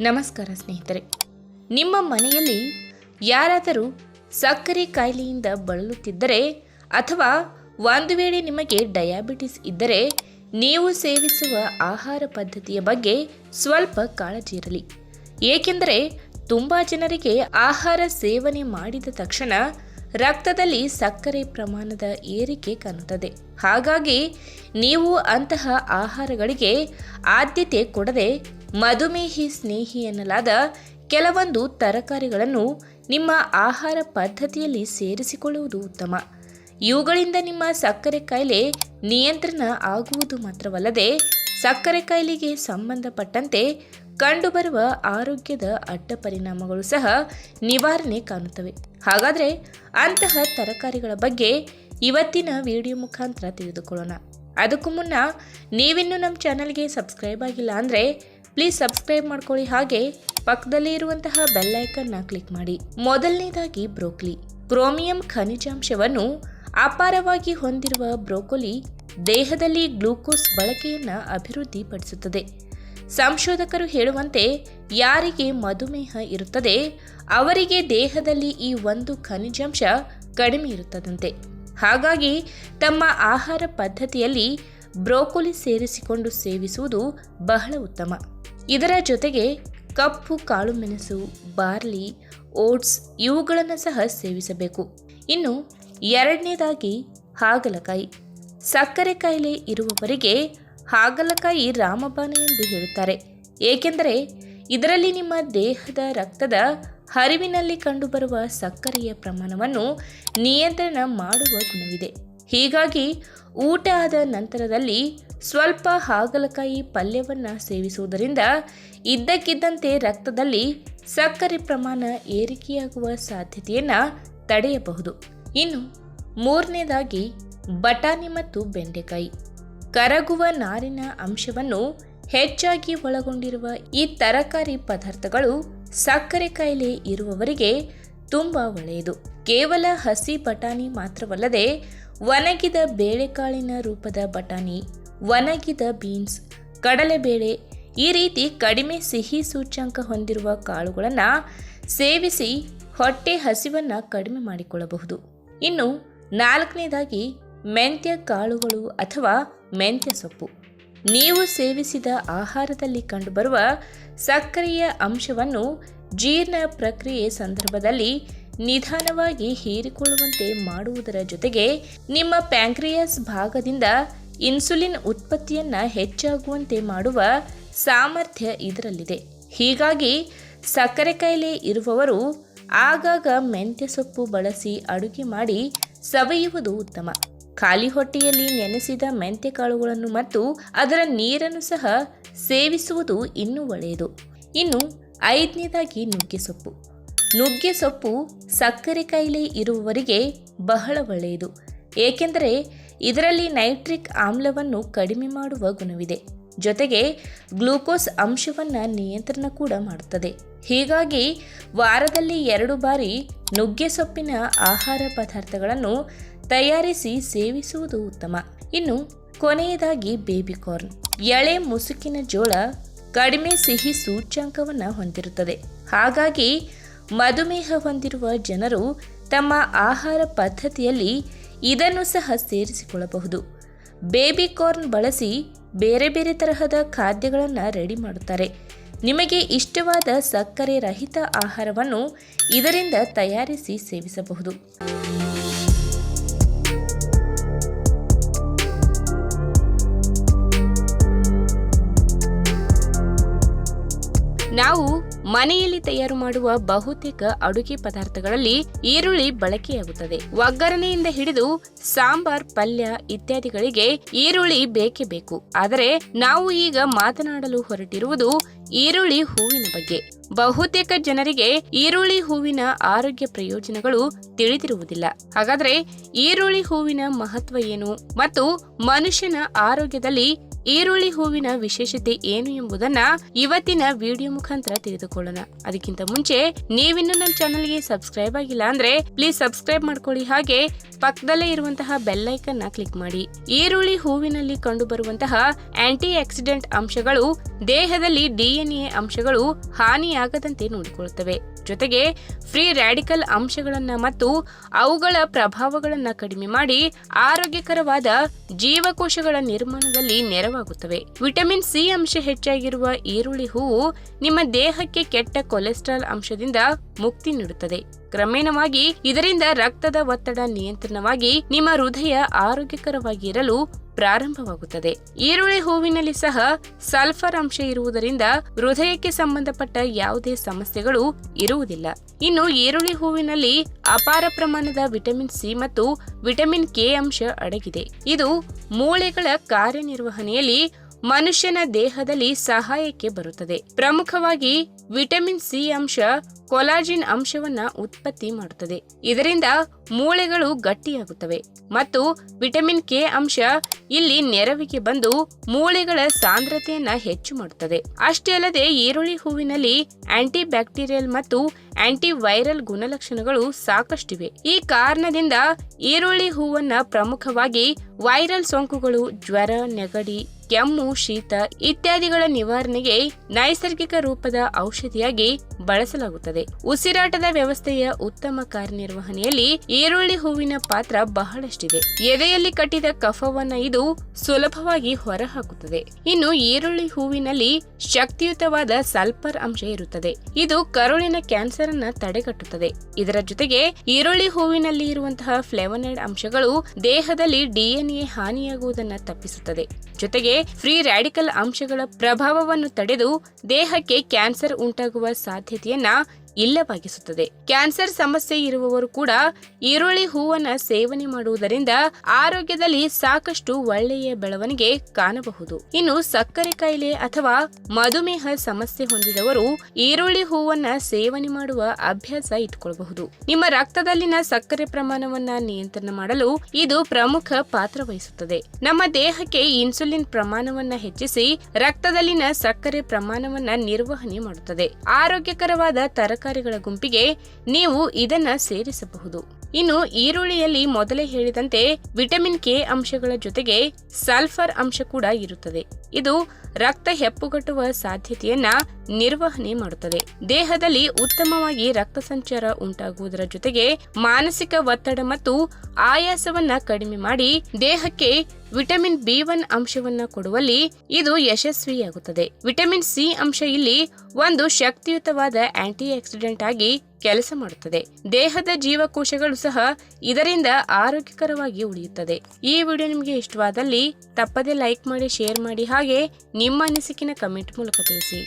ನಮಸ್ಕಾರ ಸ್ನೇಹಿತರೆ, ನಿಮ್ಮ ಮನೆಯಲ್ಲಿ ಯಾರಾದರೂ ಸಕ್ಕರೆ ಕಾಯಿಲೆಯಿಂದ ಬಳಲುತ್ತಿದ್ದರೆ ಅಥವಾ ಒಂದು ವೇಳೆ ನಿಮಗೆ ಡಯಾಬಿಟಿಸ್ ಇದ್ದರೆ ನೀವು ಸೇವಿಸುವ ಆಹಾರ ಪದ್ಧತಿಯ ಬಗ್ಗೆ ಸ್ವಲ್ಪ ಕಾಳಜಿ ಇರಲಿ. ಏಕೆಂದರೆ ತುಂಬ ಜನರಿಗೆ ಆಹಾರ ಸೇವನೆ ಮಾಡಿದ ತಕ್ಷಣ ರಕ್ತದಲ್ಲಿ ಸಕ್ಕರೆ ಪ್ರಮಾಣದ ಏರಿಕೆ ಕಾಣುತ್ತದೆ. ಹಾಗಾಗಿ ನೀವು ಅಂತಹ ಆಹಾರಗಳಿಗೆ ಆದ್ಯತೆ ಕೊಡದೆ ಮಧುಮೇಹಿ ಸ್ನೇಹಿ ಎನ್ನಲಾದ ಕೆಲವೊಂದು ತರಕಾರಿಗಳನ್ನು ನಿಮ್ಮ ಆಹಾರ ಪದ್ಧತಿಯಲ್ಲಿ ಸೇರಿಸಿಕೊಳ್ಳುವುದು ಉತ್ತಮ. ಇವುಗಳಿಂದ ನಿಮ್ಮ ಸಕ್ಕರೆ ಕಾಯಿಲೆ ನಿಯಂತ್ರಣ ಆಗುವುದು ಮಾತ್ರವಲ್ಲದೆ ಸಕ್ಕರೆ ಕಾಯಿಲೆಗೆ ಸಂಬಂಧಪಟ್ಟಂತೆ ಕಂಡುಬರುವ ಆರೋಗ್ಯದ ಅಡ್ಡ ಪರಿಣಾಮಗಳು ಸಹ ನಿವಾರಣೆ ಕಾಣುತ್ತವೆ. ಹಾಗಾದರೆ ಅಂತಹ ತರಕಾರಿಗಳ ಬಗ್ಗೆ ಇವತ್ತಿನ ವಿಡಿಯೋ ಮುಖಾಂತರ ತಿಳಿದುಕೊಳ್ಳೋಣ. ಅದಕ್ಕೂ ಮುನ್ನ ನೀವಿನ್ನೂ ನಮ್ಮ ಚಾನಲ್ಗೆ ಸಬ್ಸ್ಕ್ರೈಬ್ ಆಗಿಲ್ಲ ಅಂದರೆ ಪ್ಲೀಸ್ ಸಬ್ಸ್ಕ್ರೈಬ್ ಮಾಡ್ಕೊಳ್ಳಿ, ಹಾಗೆ ಪಕ್ಕದಲ್ಲಿ ಇರುವಂತಹ ಬೆಲ್ ಐಕನ್ನ ಕ್ಲಿಕ್ ಮಾಡಿ. ಮೊದಲನೇದಾಗಿ ಬ್ರೋಕೊಲಿ. ಕ್ರೋಮಿಯಂ ಖನಿಜಾಂಶವನ್ನು ಅಪಾರವಾಗಿ ಹೊಂದಿರುವ ಬ್ರೋಕೊಲಿ ದೇಹದಲ್ಲಿ ಗ್ಲೂಕೋಸ್ ಬಳಕೆಯನ್ನು ಅಭಿವೃದ್ಧಿಪಡಿಸುತ್ತದೆ. ಸಂಶೋಧಕರು ಹೇಳುವಂತೆ ಯಾರಿಗೆ ಮಧುಮೇಹ ಇರುತ್ತದೆ ಅವರಿಗೆ ದೇಹದಲ್ಲಿ ಈ ಒಂದು ಖನಿಜಾಂಶ ಕಡಿಮೆ ಇರುತ್ತದಂತೆ. ಹಾಗಾಗಿ ತಮ್ಮ ಆಹಾರ ಪದ್ಧತಿಯಲ್ಲಿ ಬ್ರೋಕೊಲಿ ಸೇರಿಸಿಕೊಂಡು ಸೇವಿಸುವುದು ಬಹಳ ಉತ್ತಮ. ಇದರ ಜೊತೆಗೆ ಕಪ್ಪು ಕಾಳುಮೆಣಸು, ಬಾರ್ಲಿ, ಓಟ್ಸ್ ಇವುಗಳನ್ನು ಸಹ ಸೇವಿಸಬೇಕು. ಇನ್ನು ಎರಡನೇದಾಗಿ ಹಾಗಲಕಾಯಿ. ಸಕ್ಕರೆ ಕಾಯಿಲೆ ಇರುವವರಿಗೆ ಹಾಗಲಕಾಯಿ ರಾಮಬಾಣ ಎಂದು ಹೇಳುತ್ತಾರೆ. ಏಕೆಂದರೆ ಇದರಲ್ಲಿ ನಿಮ್ಮ ದೇಹದ ರಕ್ತದ ಹರಿವಿನಲ್ಲಿ ಕಂಡುಬರುವ ಸಕ್ಕರೆಯ ಪ್ರಮಾಣವನ್ನು ನಿಯಂತ್ರಣ ಮಾಡುವ ಗುಣವಿದೆ. ಹೀಗಾಗಿ ಊಟ ಆದ ನಂತರದಲ್ಲಿ ಸ್ವಲ್ಪ ಹಾಗಲಕಾಯಿ ಪಲ್ಯವನ್ನು ಸೇವಿಸುವುದರಿಂದ ಇದ್ದಕ್ಕಿದ್ದಂತೆ ರಕ್ತದಲ್ಲಿ ಸಕ್ಕರೆ ಪ್ರಮಾಣ ಏರಿಕೆಯಾಗುವ ಸಾಧ್ಯತೆಯನ್ನು ತಡೆಯಬಹುದು. ಇನ್ನು ಮೂರನೇದಾಗಿ ಬಟಾಣಿ ಮತ್ತು ಬೆಂಡೆಕಾಯಿ. ಕರಗುವ ನಾರಿನ ಅಂಶವನ್ನು ಹೆಚ್ಚಾಗಿ ಒಳಗೊಂಡಿರುವ ಈ ತರಕಾರಿ ಪದಾರ್ಥಗಳು ಸಕ್ಕರೆ ಕಾಯಿಲೆ ಇರುವವರಿಗೆ ತುಂಬ ಒಳ್ಳೆಯದು. ಕೇವಲ ಹಸಿ ಬಟಾಣಿ ಮಾತ್ರವಲ್ಲದೆ ಒಣಗಿದ ಬೇಳೆಕಾಳಿನ ರೂಪದ ಬಟಾಣಿ, ಒಣಗಿದ ಬೀನ್ಸ್, ಕಡಲೆಬೇಳೆ ಈ ರೀತಿ ಕಡಿಮೆ ಸಿಹಿ ಸೂಚ್ಯಂಕ ಹೊಂದಿರುವ ಕಾಳುಗಳನ್ನು ಸೇವಿಸಿ ಹೊಟ್ಟೆ ಹಸಿವನ್ನು ಕಡಿಮೆ ಮಾಡಿಕೊಳ್ಳಬಹುದು. ಇನ್ನು ನಾಲ್ಕನೇದಾಗಿ ಮೆಂತ್ಯ ಕಾಳುಗಳು ಅಥವಾ ಮೆಂತ್ಯ ಸೊಪ್ಪು. ನೀವು ಸೇವಿಸಿದ ಆಹಾರದಲ್ಲಿ ಕಂಡುಬರುವ ಸಕ್ಕರೆಯ ಅಂಶವನ್ನು ಜೀರ್ಣ ಪ್ರಕ್ರಿಯೆ ಸಂದರ್ಭದಲ್ಲಿ ನಿಧಾನವಾಗಿ ಹೀರಿಕೊಳ್ಳುವಂತೆ ಮಾಡುವುದರ ಜೊತೆಗೆ ನಿಮ್ಮ ಪ್ಯಾಂಕ್ರಿಯಾಸ್ ಭಾಗದಿಂದ ಇನ್ಸುಲಿನ್ ಉತ್ಪತ್ತಿಯನ್ನು ಹೆಚ್ಚಾಗುವಂತೆ ಮಾಡುವ ಸಾಮರ್ಥ್ಯ ಇದರಲ್ಲಿದೆ. ಹೀಗಾಗಿ ಸಕ್ಕರೆ ಕಾಯಿಲೆ ಇರುವವರು ಆಗಾಗ ಮೆಂತ್ಯ ಸೊಪ್ಪು ಬಳಸಿ ಅಡುಗೆ ಮಾಡಿ ಸವಿಯುವುದು ಉತ್ತಮ. ಖಾಲಿ ಹೊಟ್ಟೆಯಲ್ಲಿ ನೆನೆಸಿದ ಮೆಂತ್ಯ ಕಾಳುಗಳನ್ನು ಮತ್ತು ಅದರ ನೀರನ್ನು ಸಹ ಸೇವಿಸುವುದು ಇನ್ನೂ ಒಳ್ಳೆಯದು. ಇನ್ನು ಐದನೇದಾಗಿ ನುಗ್ಗೆ ಸೊಪ್ಪು. ನುಗ್ಗೆ ಸೊಪ್ಪು ಸಕ್ಕರೆ ಕಾಯಿಲೆ ಇರುವವರಿಗೆ ಬಹಳ ಒಳ್ಳೆಯದು. ಏಕೆಂದರೆ ಇದರಲ್ಲಿ ನೈಟ್ರಿಕ್ ಆಮ್ಲವನ್ನು ಕಡಿಮೆ ಮಾಡುವ ಗುಣವಿದೆ. ಜೊತೆಗೆ ಗ್ಲೂಕೋಸ್ ಅಂಶವನ್ನು ನಿಯಂತ್ರಣ ಕೂಡ ಮಾಡುತ್ತದೆ. ಹೀಗಾಗಿ ವಾರದಲ್ಲಿ 2 ಬಾರಿ ನುಗ್ಗೆ ಸೊಪ್ಪಿನ ಆಹಾರ ಪದಾರ್ಥಗಳನ್ನು ತಯಾರಿಸಿ ಸೇವಿಸುವುದು ಉತ್ತಮ. ಇನ್ನು ಕೊನೆಯದಾಗಿ ಬೇಬಿಕಾರ್ನ್. ಎಳೆ ಮುಸುಕಿನ ಜೋಳ ಕಡಿಮೆ ಸಿಹಿ ಸೂಚ್ಯಂಕವನ್ನು ಹೊಂದಿರುತ್ತದೆ. ಹಾಗಾಗಿ ಮಧುಮೇಹ ಹೊಂದಿರುವ ಜನರು ತಮ್ಮ ಆಹಾರ ಪದ್ಧತಿಯಲ್ಲಿ ಇದನ್ನು ಸಹ ಸೇರಿಸಿಕೊಳ್ಳಬಹುದು. ಬೇಬಿಕಾರ್ನ್ ಬಳಸಿ ಬೇರೆ ಬೇರೆ ತರಹದ ಖಾದ್ಯಗಳನ್ನು ರೆಡಿ ಮಾಡುತ್ತಾರೆ. ನಿಮಗೆ ಇಷ್ಟವಾದ ಸಕ್ಕರೆ ರಹಿತ ಆಹಾರವನ್ನು ಇದರಿಂದ ತಯಾರಿಸಿ ಸೇವಿಸಬಹುದು. ನಾವು ಮನೆಯಲ್ಲಿ ತಯಾರು ಮಾಡುವ ಬಹುತೇಕ ಅಡುಗೆ ಪದಾರ್ಥಗಳಲ್ಲಿ ಈರುಳ್ಳಿ ಬಳಕೆಯಾಗುತ್ತದೆ. ಒಗ್ಗರಣೆಯಿಂದ ಹಿಡಿದು ಸಾಂಬಾರ್, ಪಲ್ಯ ಇತ್ಯಾದಿಗಳಿಗೆ ಈರುಳ್ಳಿ ಬೇಕೇ ಬೇಕು. ಆದರೆ ನಾವು ಈಗ ಮಾತನಾಡಲು ಹೊರಟಿರುವುದು ಈರುಳ್ಳಿ ಹೂವಿನ ಬಗ್ಗೆ. ಬಹುತೇಕ ಜನರಿಗೆ ಈರುಳ್ಳಿ ಹೂವಿನ ಆರೋಗ್ಯ ಪ್ರಯೋಜನಗಳು ತಿಳಿದಿರುವುದಿಲ್ಲ. ಹಾಗಾದ್ರೆ ಈರುಳ್ಳಿ ಹೂವಿನ ಮಹತ್ವ ಏನು ಮತ್ತು ಮನುಷ್ಯನ ಆರೋಗ್ಯದಲ್ಲಿ ಈರುಳ್ಳಿ ಹೂವಿನ ವಿಶೇಷತೆ ಏನು ಎಂಬುದನ್ನ ಇವತ್ತಿನ ವಿಡಿಯೋ ಮುಖಾಂತರ ತಿಳಿದುಕೊಳ್ಳೋಣ. ಅದಕ್ಕಿಂತ ಮುಂಚೆ ನೀವಿನ್ನು ನಮ್ಮ ಚಾನಲ್ಗೆ ಸಬ್ಸ್ಕ್ರೈಬ್ ಆಗಿಲ್ಲ ಅಂದ್ರೆ ಪ್ಲೀಸ್ ಸಬ್ಸ್ಕ್ರೈಬ್ ಮಾಡ್ಕೊಳ್ಳಿ, ಹಾಗೆ ಪಕ್ಕದಲ್ಲೇ ಇರುವಂತಹ ಬೆಲ್ ಐಕನ್ನ ಕ್ಲಿಕ್ ಮಾಡಿ. ಈರುಳ್ಳಿ ಹೂವಿನಲ್ಲಿ ಕಂಡುಬರುವಂತಹ ಆಂಟಿ ಆಕ್ಸಿಡೆಂಟ್ ಅಂಶಗಳು ದೇಹದಲ್ಲಿ ಡಿಎನ್ಎ ಅಂಶಗಳು ಹಾನಿಯಾಗದಂತೆ ನೋಡಿಕೊಳ್ಳುತ್ತವೆ. ಜೊತೆಗೆ ಫ್ರೀ ರ್ಯಾಡಿಕಲ್ ಅಂಶಗಳನ್ನ ಮತ್ತು ಅವುಗಳ ಪ್ರಭಾವಗಳನ್ನ ಕಡಿಮೆ ಮಾಡಿ ಆರೋಗ್ಯಕರವಾದ ಜೀವಕೋಶಗಳ ನಿರ್ಮಾಣದಲ್ಲಿ ನೆರವಾಗುತ್ತವೆ. ವಿಟಮಿನ್ ಸಿ ಅಂಶ ಹೆಚ್ಚಾಗಿರುವ ಈರುಳ್ಳಿ ಹೂವು ನಿಮ್ಮ ದೇಹಕ್ಕೆ ಕೆಟ್ಟ ಕೊಲೆಸ್ಟ್ರಾಲ್ ಅಂಶದಿಂದ ಮುಕ್ತಿ ನೀಡುತ್ತದೆ. ಕ್ರಮೇಣವಾಗಿ ಇದರಿಂದ ರಕ್ತದ ಒತ್ತಡ ನಿಯಂತ್ರಣವಾಗಿ ನಿಮ್ಮ ಹೃದಯ ಆರೋಗ್ಯಕರವಾಗಿ ಇರಲು ಪ್ರಾರಂಭವಾಗುತ್ತದೆ. ಈರುಳ್ಳಿ ಹೂವಿನಲ್ಲಿ ಸಹ ಸಲ್ಫರ್ ಅಂಶ ಇರುವುದರಿಂದ ಹೃದಯಕ್ಕೆ ಸಂಬಂಧಪಟ್ಟ ಯಾವುದೇ ಸಮಸ್ಯೆಗಳು ಇರುವುದಿಲ್ಲ. ಇನ್ನು ಈರುಳ್ಳಿ ಹೂವಿನಲ್ಲಿ ಅಪಾರ ಪ್ರಮಾಣದ ವಿಟಮಿನ್ ಸಿ ಮತ್ತು ವಿಟಮಿನ್ ಕೆ ಅಂಶ ಅಡಗಿದೆ. ಇದು ಮೂಳೆಗಳ ಕಾರ್ಯನಿರ್ವಹಣೆಯಲ್ಲಿ ಮನುಷ್ಯನ ದೇಹದಲ್ಲಿ ಸಹಾಯಕ್ಕೆ ಬರುತ್ತದೆ. ಪ್ರಮುಖವಾಗಿ ವಿಟಮಿನ್ ಸಿ ಅಂಶ ಕೊಲಾಜಿನ್ ಅಂಶವನ್ನ ಉತ್ಪತ್ತಿ ಮಾಡುತ್ತದೆ. ಇದರಿಂದ ಮೂಳೆಗಳು ಗಟ್ಟಿಯಾಗುತ್ತವೆ. ಮತ್ತು ವಿಟಮಿನ್ ಕೆ ಅಂಶ ಇಲ್ಲಿ ನೆರವಿಗೆ ಬಂದು ಮೂಳೆಗಳ ಸಾಂದ್ರತೆಯನ್ನ ಹೆಚ್ಚು ಮಾಡುತ್ತದೆ. ಅಷ್ಟೇ ಅಲ್ಲದೆ ಈರುಳ್ಳಿ ಹೂವಿನಲ್ಲಿ ಆಂಟಿ ಬ್ಯಾಕ್ಟೀರಿಯಲ್ ಮತ್ತು ಆಂಟಿ ವೈರಲ್ ಗುಣಲಕ್ಷಣಗಳು ಸಾಕಷ್ಟಿವೆ. ಈ ಕಾರಣದಿಂದ ಈರುಳ್ಳಿ ಹೂವನ್ನ ಪ್ರಮುಖವಾಗಿ ವೈರಲ್ ಸೋಂಕುಗಳು, ಜ್ವರ, ನೆಗಡಿ, ಕೆಮ್ಮು, ಶೀತ ಇತ್ಯಾದಿಗಳ ನಿವಾರಣೆಗೆ ನೈಸರ್ಗಿಕ ರೂಪದ ಔಷಧಿಯಾಗಿ ಬಳಸಲಾಗುತ್ತದೆ. ಉಸಿರಾಟದ ವ್ಯವಸ್ಥೆಯ ಉತ್ತಮ ಕಾರ್ಯನಿರ್ವಹಣೆಯಲ್ಲಿ ಈರುಳ್ಳಿ ಹೂವಿನ ಪಾತ್ರ ಬಹಳಷ್ಟಿದೆ. ಎದೆಯಲ್ಲಿ ಕಟ್ಟಿದ ಕಫವನ್ನ ಇದು ಸುಲಭವಾಗಿ ಹೊರಹಾಕುತ್ತದೆ. ಇನ್ನು ಈರುಳ್ಳಿ ಹೂವಿನಲ್ಲಿ ಶಕ್ತಿಯುತವಾದ ಸಲ್ಫರ್ ಅಂಶ ಇರುತ್ತದೆ. ಇದು ಕರುಳಿನ ಕ್ಯಾನ್ಸರ್ ಅನ್ನ ತಡೆಗಟ್ಟುತ್ತದೆ. ಇದರ ಜೊತೆಗೆ ಈರುಳ್ಳಿ ಹೂವಿನಲ್ಲಿ ಇರುವಂತಹ ಫ್ಲೇವನಾಯ್ಡ್ ಅಂಶಗಳು ದೇಹದಲ್ಲಿ ಡಿಎನ್ಎ ಹಾನಿಯಾಗುವುದನ್ನು ತಪ್ಪಿಸುತ್ತದೆ. ಜೊತೆಗೆ ಫ್ರೀ ರ್ಯಾಡಿಕಲ್ ಅಂಶಗಳ ಪ್ರಭಾವವನ್ನು ತಡೆದು ದೇಹಕ್ಕೆ ಕ್ಯಾನ್ಸರ್ ಉಂಟಾಗುವ ಸಾಧ್ಯತೆಯನ್ನ ಇಲ್ಲವಾಗಿಸುತ್ತದೆ. ಕ್ಯಾನ್ಸರ್ ಸಮಸ್ಯೆ ಇರುವವರು ಕೂಡ ಈರುಳ್ಳಿ ಹೂವನ್ನ ಸೇವನೆ ಮಾಡುವುದರಿಂದ ಆರೋಗ್ಯದಲ್ಲಿ ಸಾಕಷ್ಟು ಒಳ್ಳೆಯ ಬೆಳವಣಿಗೆ ಕಾಣಬಹುದು. ಇನ್ನು ಸಕ್ಕರೆ ಕಾಯಿಲೆ ಅಥವಾ ಮಧುಮೇಹ ಸಮಸ್ಯೆ ಹೊಂದಿದವರು ಈರುಳ್ಳಿ ಹೂವನ್ನ ಸೇವನೆ ಮಾಡುವ ಅಭ್ಯಾಸ ಇಟ್ಕೊಳ್ಳಬಹುದು. ನಿಮ್ಮ ರಕ್ತದಲ್ಲಿನ ಸಕ್ಕರೆ ಪ್ರಮಾಣವನ್ನ ನಿಯಂತ್ರಣ ಮಾಡಲು ಇದು ಪ್ರಮುಖ ಪಾತ್ರ ವಹಿಸುತ್ತದೆ. ನಮ್ಮ ದೇಹಕ್ಕೆ ಇನ್ಸುಲಿನ್ ಪ್ರಮಾಣವನ್ನ ಹೆಚ್ಚಿಸಿ ರಕ್ತದಲ್ಲಿನ ಸಕ್ಕರೆ ಪ್ರಮಾಣವನ್ನ ನಿರ್ವಹಣೆ ಮಾಡುತ್ತದೆ. ಆರೋಗ್ಯಕರವಾದ ತರಕಾರಿಗಳ ಗುಂಪಿಗೆ ನೀವು ಇದನ್ನ ಸೇರಿಸಬಹುದು. ಇನ್ನು ಈರುಳ್ಳಿಯಲ್ಲಿ ಮೊದಲೇ ಹೇಳಿದಂತೆ ವಿಟಮಿನ್ ಕೆ ಅಂಶಗಳ ಜೊತೆಗೆ ಸಲ್ಫರ್ ಅಂಶ ಕೂಡ ಇರುತ್ತದೆ. ಇದು ರಕ್ತ ಹೆಪ್ಪುಗಟ್ಟುವ ಸಾಧ್ಯತೆಯನ್ನ ನಿರ್ವಹಣೆ ಮಾಡುತ್ತದೆ. ದೇಹದಲ್ಲಿ ಉತ್ತಮವಾಗಿ ರಕ್ತ ಸಂಚಾರ ಉಂಟಾಗುವುದರ ಜೊತೆಗೆ ಮಾನಸಿಕ ಒತ್ತಡ ಮತ್ತು ಆಯಾಸವನ್ನ ಕಡಿಮೆ ಮಾಡಿ ದೇಹಕ್ಕೆ ವಿಟಮಿನ್ ಬಿ1 ಅಂಶವನ್ನ ಕೊಡುವಲ್ಲಿ ಇದು ಯಶಸ್ವಿಯಾಗುತ್ತದೆ. ವಿಟಮಿನ್ ಸಿ ಅಂಶ ಇಲ್ಲಿ ಒಂದು ಶಕ್ತಿಯುತವಾದ ಆಂಟಿ ಆಕ್ಸಿಡೆಂಟ್ ಆಗಿ ಕೆಲಸ ಮಾಡುತ್ತದೆ. ದೇಹದ ಜೀವಕೋಶಗಳು ಸಹ ಇದರಿಂದ ಆರೋಗ್ಯಕರವಾಗಿ ಉಳಿಯುತ್ತದೆ. ಈ ವಿಡಿಯೋ ನಿಮಗೆ ಇಷ್ಟವಾದಲ್ಲಿ ತಪ್ಪದೇ ಲೈಕ್ ಮಾಡಿ, ಶೇರ್ ಮಾಡಿ, ಹಾಗೆ ನಿಮ್ಮ ಅನಿಸಿಕೆನ ಕಮೆಂಟ್ ಮೂಲಕ ತಿಳಿಸಿ.